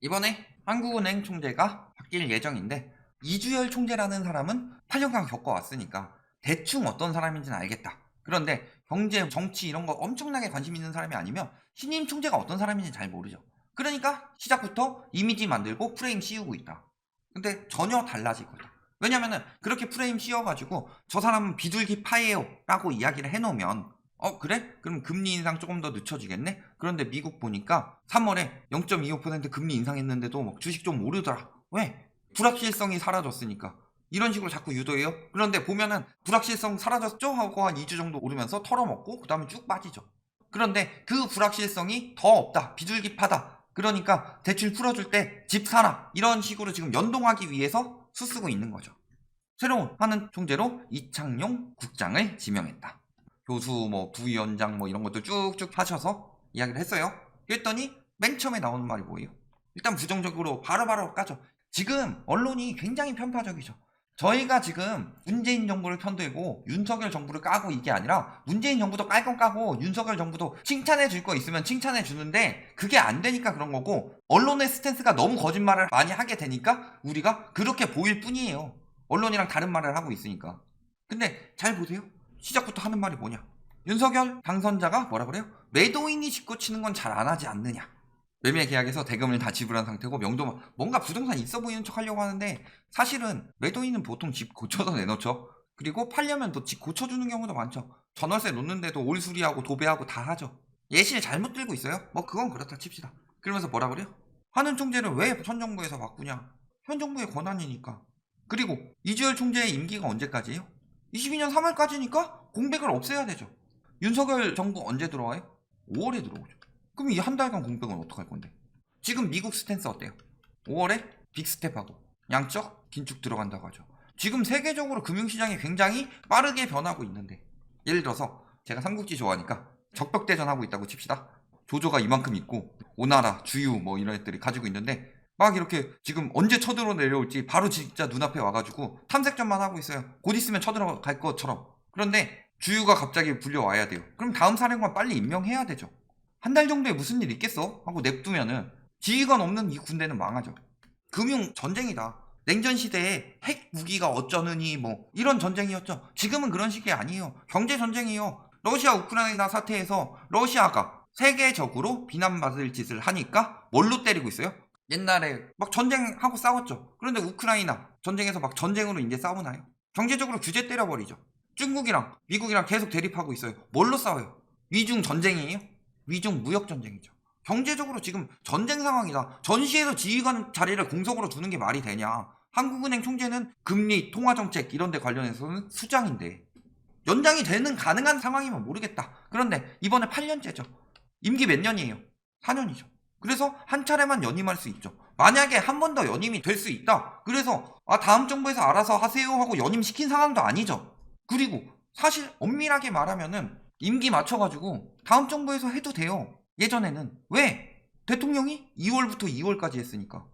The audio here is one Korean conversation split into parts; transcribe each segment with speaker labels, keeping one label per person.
Speaker 1: 이번에 한국은행 총재가 바뀔 예정인데 이주열 총재라는 사람은 8년간 겪어왔으니까 대충 어떤 사람인지는 알겠다. 그런데 경제, 정치 이런 거 엄청나게 관심 있는 사람이 아니면 신임 총재가 어떤 사람인지 잘 모르죠. 그러니까 시작부터 이미지 만들고 프레임 씌우고 있다. 근데 전혀 달라질 거다. 왜냐면은 그렇게 프레임 씌워가지고 저 사람은 비둘기파예요 라고 이야기를 해놓으면 그래? 그럼 금리 인상 조금 더 늦춰지겠네? 그런데 미국 보니까 3월에 0.25% 금리 인상했는데도 막 주식 좀 오르더라. 왜? 불확실성이 사라졌으니까. 이런 식으로 자꾸 유도해요. 그런데 보면은 불확실성 사라졌죠? 하고 한 2주 정도 오르면서 털어먹고 그 다음에 쭉 빠지죠. 그런데 그 불확실성이 더 없다. 비둘기파다. 그러니까 대출 풀어줄 때 집 사라. 이런 식으로 지금 연동하기 위해서 수쓰고 있는 거죠. 새로운 하는 총재로 이창용 국장을 지명했다. 교수 부위원장 이런 것도 쭉쭉 하셔서 이야기를 했어요. 그랬더니 맨 처음에 나오는 말이 뭐예요? 일단 부정적으로 바로바로 까죠. 지금 언론이 굉장히 편파적이죠. 저희가 지금 문재인 정부를 편들고 윤석열 정부를 까고 이게 아니라 문재인 정부도 깔 건 까고 윤석열 정부도 칭찬해 줄 거 있으면 칭찬해 주는데 그게 안 되니까 그런 거고 언론의 스탠스가 너무 거짓말을 많이 하게 되니까 우리가 그렇게 보일 뿐이에요. 언론이랑 다른 말을 하고 있으니까. 근데 잘 보세요. 시작부터 하는 말이 뭐냐? 윤석열 당선자가 뭐라 그래요? 매도인이 짓고 치는 건 잘 안 하지 않느냐? 매매 계약에서 대금을 다 지불한 상태고 명도 뭔가 부동산 있어 보이는 척 하려고 하는데 사실은 매도인은 보통 집 고쳐서 내놓죠. 그리고 팔려면 또 집 고쳐주는 경우도 많죠. 전월세 놓는데도 올수리하고 도배하고 다 하죠. 예시를 잘못 들고 있어요? 그건 그렇다 칩시다. 그러면서 뭐라 그래요? 하는 총재를 왜 전 정부에서 바꾸냐? 현 정부의 권한이니까. 그리고 이주열 총재의 임기가 언제까지예요? 22년 3월까지니까 공백을 없애야 되죠. 윤석열 정부 언제 들어와요? 5월에 들어오죠. 그럼 이 한 달간 공백은 어떡할 건데? 지금 미국 스탠스 어때요? 5월에 빅스텝하고 양적 긴축 들어간다고 하죠. 지금 세계적으로 금융시장이 굉장히 빠르게 변하고 있는데 예를 들어서 제가 삼국지 좋아하니까 적벽대전 하고 있다고 칩시다. 조조가 이만큼 있고 오나라, 주유 이런 애들이 가지고 있는데 막 이렇게 지금 언제 쳐들어 내려올지 바로 진짜 눈앞에 와가지고 탐색전만 하고 있어요. 곧 있으면 쳐들어갈 것처럼. 그런데 주유가 갑자기 불려와야 돼요. 그럼 다음 사령관 빨리 임명해야 되죠. 한 달 정도에 무슨 일 있겠어? 하고 냅두면은 지휘관 없는 이 군대는 망하죠. 금융 전쟁이다. 냉전 시대에 핵 무기가 어쩌느니 이런 전쟁이었죠. 지금은 그런 식이 아니에요. 경제 전쟁이에요. 러시아 우크라이나 사태에서 러시아가 세계적으로 비난받을 짓을 하니까 뭘로 때리고 있어요? 옛날에 막 전쟁하고 싸웠죠. 그런데 우크라이나 전쟁에서 막 전쟁으로 이제 싸우나요? 경제적으로 규제 때려버리죠. 중국이랑 미국이랑 계속 대립하고 있어요. 뭘로 싸워요? 위중 전쟁이에요? 위중 무역 전쟁이죠. 경제적으로 지금 전쟁 상황이다. 전시에서 지휘관 자리를 공석으로 두는 게 말이 되냐? 한국은행 총재는 금리, 통화정책 이런 데 관련해서는 수장인데 연장이 되는 가능한 상황이면 모르겠다. 그런데 이번에 8년째죠. 임기 몇 년이에요? 4년이죠. 그래서 한 차례만 연임할 수 있죠. 만약에 한 번 더 연임이 될 수 있다. 그래서 다음 정부에서 알아서 하세요 하고 연임시킨 상황도 아니죠. 그리고 사실 엄밀하게 말하면은 임기 맞춰가지고 다음 정부에서 해도 돼요. 예전에는. 왜? 대통령이 2월부터 2월까지 했으니까.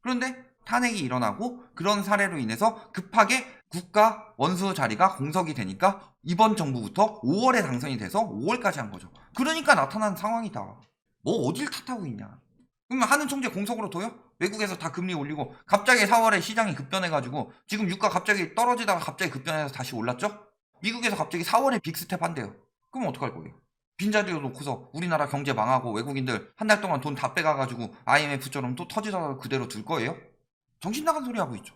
Speaker 1: 그런데 탄핵이 일어나고 그런 사례로 인해서 급하게 국가 원수 자리가 공석이 되니까 이번 정부부터 5월에 당선이 돼서 5월까지 한 거죠. 그러니까 나타난 상황이다. 어딜 탓하고 있냐. 그러면 하는 총재 공석으로 둬요? 외국에서 다 금리 올리고 갑자기 4월에 시장이 급변해가지고 지금 유가 갑자기 떨어지다가 갑자기 급변해서 다시 올랐죠? 미국에서 갑자기 4월에 빅스텝 한대요. 그럼 어떡할 거예요? 빈자리로 놓고서 우리나라 경제 망하고 외국인들 한 달 동안 돈 다 빼가가지고 IMF처럼 또 터지다가 그대로 둘 거예요? 정신 나간 소리 하고 있죠.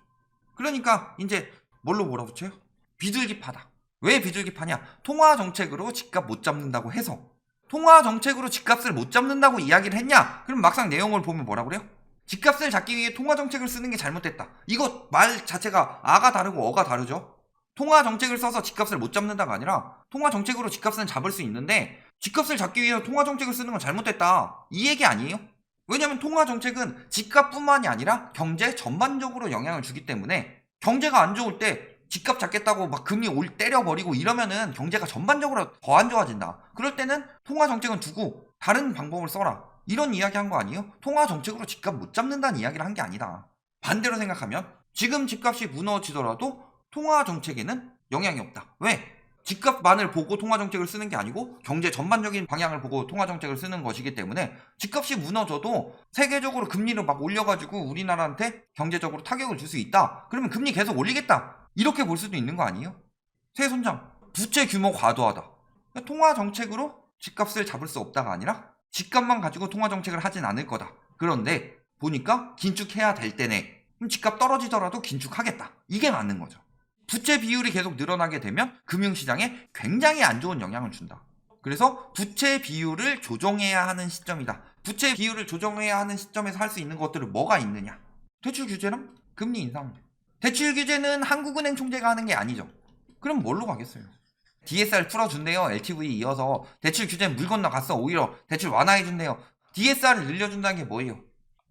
Speaker 1: 그러니까 이제 뭘로 몰아붙여요? 비둘기파다. 왜 비둘기파냐? 통화정책으로 집값 못 잡는다고 해서 통화정책으로 집값을 못 잡는다고 이야기를 했냐? 그럼 막상 내용을 보면 뭐라 그래요? 집값을 잡기 위해 통화정책을 쓰는 게 잘못됐다. 이거 말 자체가 아가 다르고 어가 다르죠? 통화정책을 써서 집값을 못 잡는다가 아니라 통화정책으로 집값은 잡을 수 있는데 집값을 잡기 위해서 통화정책을 쓰는 건 잘못됐다. 이 얘기 아니에요? 왜냐면 통화정책은 집값뿐만이 아니라 경제 전반적으로 영향을 주기 때문에 경제가 안 좋을 때 집값 잡겠다고 막 금리 때려버리고 이러면은 경제가 전반적으로 더 안 좋아진다. 그럴 때는 통화정책은 두고 다른 방법을 써라. 이런 이야기 한 거 아니에요? 통화정책으로 집값 못 잡는다는 이야기를 한 게 아니다. 반대로 생각하면 지금 집값이 무너지더라도 통화정책에는 영향이 없다. 왜? 집값만을 보고 통화정책을 쓰는 게 아니고 경제 전반적인 방향을 보고 통화정책을 쓰는 것이기 때문에 집값이 무너져도 세계적으로 금리를 막 올려가지고 우리나라한테 경제적으로 타격을 줄 수 있다. 그러면 금리 계속 올리겠다. 이렇게 볼 수도 있는 거 아니에요? 세손장, 부채 규모 과도하다. 통화정책으로 집값을 잡을 수 없다가 아니라 집값만 가지고 통화정책을 하진 않을 거다. 그런데 보니까 긴축해야 될 때네. 그럼 집값 떨어지더라도 긴축하겠다. 이게 맞는 거죠. 부채 비율이 계속 늘어나게 되면 금융시장에 굉장히 안 좋은 영향을 준다. 그래서 부채 비율을 조정해야 하는 시점이다. 부채 비율을 조정해야 하는 시점에서 할 수 있는 것들은 뭐가 있느냐? 대출 규제랑 금리 인상. 대출 규제는 한국은행 총재가 하는 게 아니죠. 그럼 뭘로 가겠어요? DSR 풀어준대요. LTV 이어서 대출 규제 물 건너갔어. 오히려 대출 완화해준대요. DSR을 늘려준다는 게 뭐예요?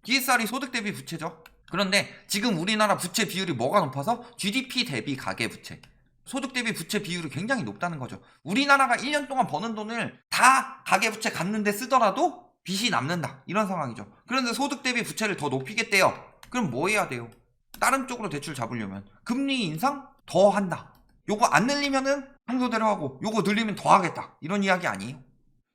Speaker 1: DSR이 소득 대비 부채죠. 그런데 지금 우리나라 부채 비율이 뭐가 높아서 GDP 대비 가계부채, 소득 대비 부채 비율이 굉장히 높다는 거죠. 우리나라가 1년 동안 버는 돈을 다 가계부채 갚는데 쓰더라도 빚이 남는다. 이런 상황이죠. 그런데 소득 대비 부채를 더 높이겠대요. 그럼 뭐 해야 돼요? 다른 쪽으로 대출 잡으려면 금리 인상 더 한다. 요거 안 늘리면은 평소대로 하고 요거 늘리면 더 하겠다. 이런 이야기 아니에요?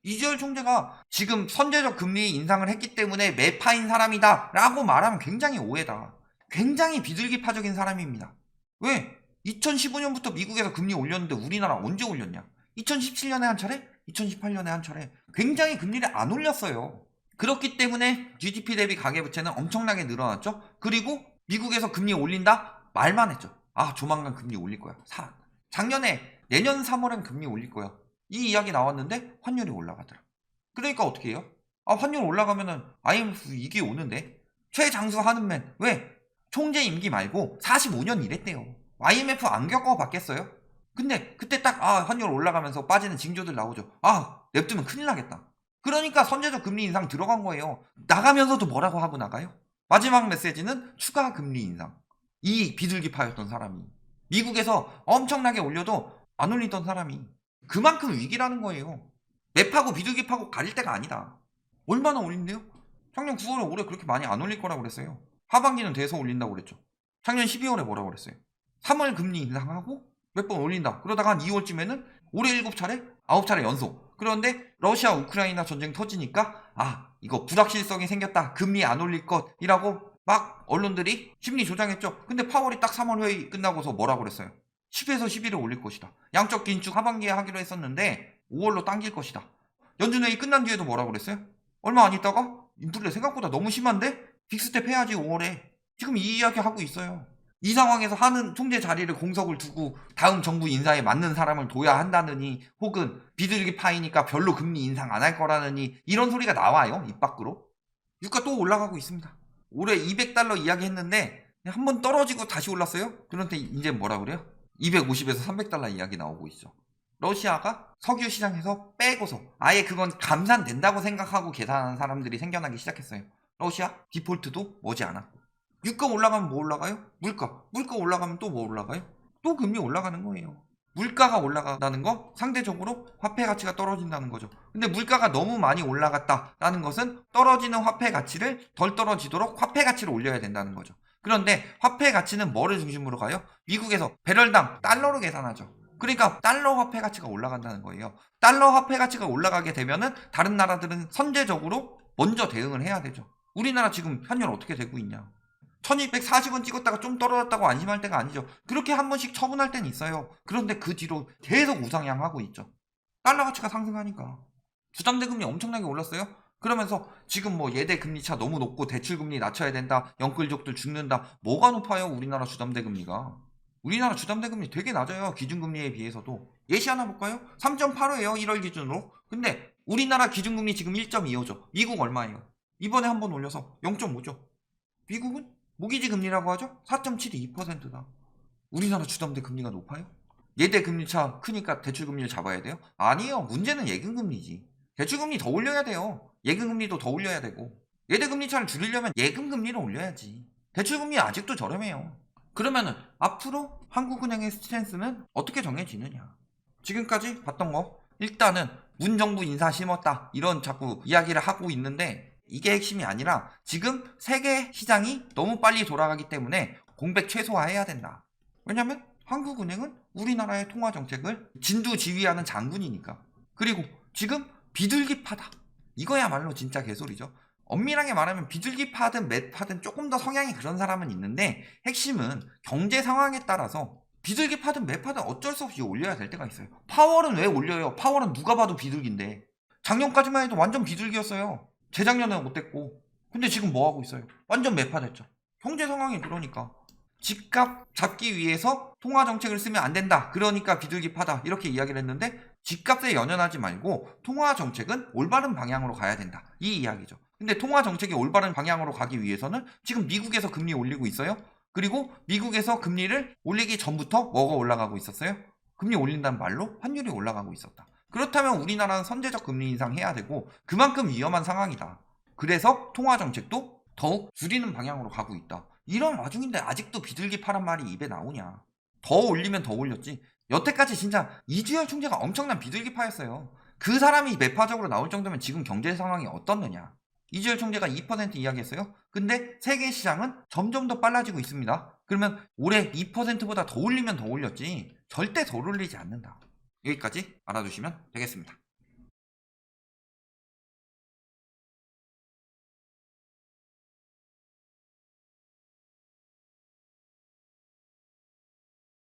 Speaker 1: 이주열 총재가 지금 선제적 금리 인상을 했기 때문에 매파인 사람이다 라고 말하면 굉장히 오해다. 굉장히 비둘기파적인 사람입니다. 왜? 2015년부터 미국에서 금리 올렸는데 우리나라 언제 올렸냐? 2017년에 한 차례? 2018년에 한 차례. 굉장히 금리를 안 올렸어요. 그렇기 때문에 GDP 대비 가계부채는 엄청나게 늘어났죠. 그리고 미국에서 금리 올린다? 말만 했죠. 아, 조만간 금리 올릴 거야. 작년에 내년 3월엔 금리 올릴 거야. 이 이야기 나왔는데 환율이 올라가더라. 그러니까 어떻게 해요? 아, 환율 올라가면은 IMF 위기 오는데 최장수 하는맨 왜? 총재 임기 말고 45년 일했대요. IMF 안 겪어봤겠어요? 근데 그때 딱 환율 올라가면서 빠지는 징조들 나오죠. 냅두면 큰일 나겠다. 그러니까 선제적 금리 인상 들어간 거예요. 나가면서도 뭐라고 하고 나가요? 마지막 메시지는 추가 금리 인상. 이 비둘기파였던 사람이 미국에서 엄청나게 올려도 안 올리던 사람이 그만큼 위기라는 거예요. 랩하고 비둘기파고 가릴 때가 아니다. 얼마나 올린대요? 작년 9월에 올해 그렇게 많이 안 올릴 거라고 그랬어요. 하반기는 돼서 올린다고 그랬죠. 작년 12월에 뭐라고 그랬어요? 3월 금리 인상하고 몇 번 올린다. 그러다가 한 2월쯤에는 올해 7차례? 9차례 연속. 그런데 러시아 우크라이나 전쟁 터지니까 이거 불확실성이 생겼다. 금리 안 올릴 것이라고 막 언론들이 심리 조장했죠. 근데 파월이 딱 3월 회의 끝나고서 뭐라고 그랬어요? 10에서 11을 올릴 것이다. 양적 긴축 하반기에 하기로 했었는데 5월로 당길 것이다. 연준회의 끝난 뒤에도 뭐라고 그랬어요? 얼마 안 있다가 인플레 생각보다 너무 심한데 빅스텝 해야지 5월에. 지금 이 이야기 하고 있어요. 이 상황에서 하는 총재 자리를 공석을 두고 다음 정부 인사에 맞는 사람을 둬야 한다느니 혹은 비둘기 파이니까 별로 금리 인상 안 할 거라느니 이런 소리가 나와요. 입 밖으로. 유가 또 올라가고 있습니다. 올해 200달러 이야기 했는데 한번 떨어지고 다시 올랐어요. 그런데 이제 뭐라 그래요? 250에서 300달러 이야기 나오고 있죠. 러시아가 석유 시장에서 빼고서 아예 그건 감산된다고 생각하고 계산하는 사람들이 생겨나기 시작했어요. 러시아 디폴트도 머지않았고. 유가 올라가면 뭐 올라가요? 물가 올라가면 또 뭐 올라가요? 또 금리 올라가는 거예요. 물가가 올라간다는 거 상대적으로 화폐 가치가 떨어진다는 거죠. 근데 물가가 너무 많이 올라갔다라는 것은 떨어지는 화폐 가치를 덜 떨어지도록 화폐 가치를 올려야 된다는 거죠. 그런데 화폐 가치는 뭐를 중심으로 가요? 미국에서 배럴당 달러로 계산하죠. 그러니까 달러 화폐 가치가 올라간다는 거예요. 달러 화폐 가치가 올라가게 되면은 다른 나라들은 선제적으로 먼저 대응을 해야 되죠. 우리나라 지금 환율 어떻게 되고 있냐? 1240원 찍었다가 좀 떨어졌다고 안심할 때가 아니죠. 그렇게 한 번씩 처분할 때는 있어요. 그런데 그 뒤로 계속 우상향하고 있죠. 달러 가치가 상승하니까. 주담대금리 엄청나게 올랐어요. 그러면서 지금 뭐 예대 금리차 너무 높고 대출금리 낮춰야 된다. 영끌족들 죽는다. 뭐가 높아요? 우리나라 주담대금리가. 우리나라 주담대금리 되게 낮아요. 기준금리에 비해서도. 예시 하나 볼까요? 3.85예요. 1월 기준으로. 근데 우리나라 기준금리 지금 1.25죠. 미국 얼마예요? 이번에 한 번 올려서 0.5죠. 미국은 모기지 금리라고 하죠? 4.72%다. 우리나라 주담대 금리가 높아요? 예대 금리차 크니까 대출 금리를 잡아야 돼요? 아니에요. 문제는 예금 금리지. 대출 금리 더 올려야 돼요. 예금 금리도 더 올려야 되고. 예대 금리차를 줄이려면 예금 금리를 올려야지. 대출 금리 아직도 저렴해요. 그러면은 앞으로 한국은행의 스탠스는 어떻게 정해지느냐? 지금까지 봤던 거 일단은 문정부 인사 심었다 이런 자꾸 이야기를 하고 있는데 이게 핵심이 아니라 지금 세계 시장이 너무 빨리 돌아가기 때문에 공백 최소화해야 된다. 왜냐면 한국은행은 우리나라의 통화 정책을 진두지휘하는 장군이니까. 그리고 지금 비둘기파다. 이거야말로 진짜 개소리죠. 엄밀하게 말하면 비둘기파든 매파든 조금 더 성향이 그런 사람은 있는데, 핵심은 경제 상황에 따라서 비둘기파든 매파든 어쩔 수 없이 올려야 될 때가 있어요. 파월은 왜 올려요? 파월은 누가 봐도 비둘기인데. 작년까지만 해도 완전 비둘기였어요. 재작년에는 못됐고. 근데 지금 뭐 하고 있어요? 완전 매파 됐죠. 경제 상황이 그러니까. 집값 잡기 위해서 통화 정책을 쓰면 안 된다. 그러니까 비둘기파다. 이렇게 이야기를 했는데, 집값에 연연하지 말고 통화 정책은 올바른 방향으로 가야 된다. 이 이야기죠. 근데 통화 정책이 올바른 방향으로 가기 위해서는 지금 미국에서 금리 올리고 있어요. 그리고 미국에서 금리를 올리기 전부터 뭐가 올라가고 있었어요? 금리 올린다는 말로 환율이 올라가고 있었다. 그렇다면 우리나라는 선제적 금리 인상해야 되고 그만큼 위험한 상황이다. 그래서 통화 정책도 더욱 줄이는 방향으로 가고 있다. 이런 와중인데 아직도 비둘기 파란 말이 입에 나오냐. 더 올리면 더 올렸지. 여태까지 진짜 이주열 총재가 엄청난 비둘기 파였어요. 그 사람이 매파적으로 나올 정도면 지금 경제 상황이 어떻느냐. 이주열 총재가 2% 이야기했어요. 근데 세계 시장은 점점 더 빨라지고 있습니다. 그러면 올해 2%보다 더 올리면 더 올렸지 절대 더 올리지 않는다. 여기까지 알아두시면 되겠습니다.